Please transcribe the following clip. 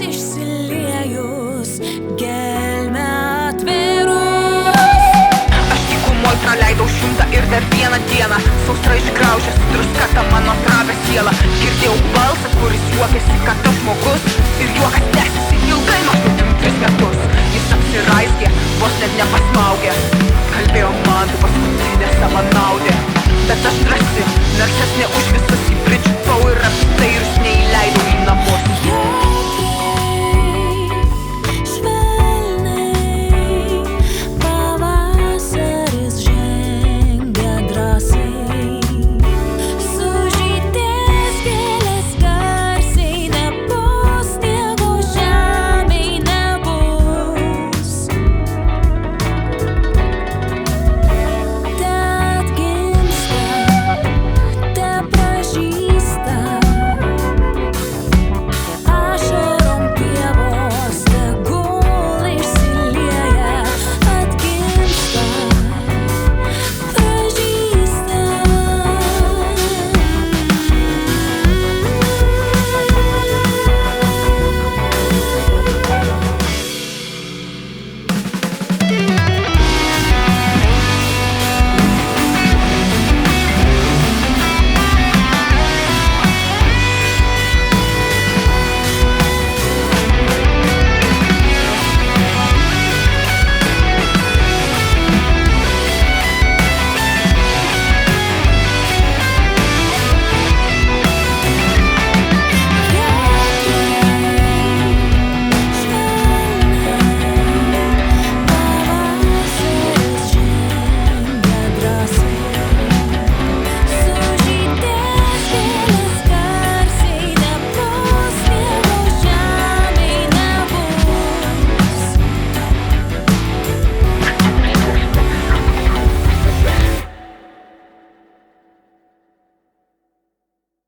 išsiliejus gelme atvirus. Aš dykumoj praleidau 100 ir dar vieną dieną. Sausra išgraužęs druska tą mano trapią sielą. Girdėjau balsą, kuris juokėsi, kad aš žmogus ir juokas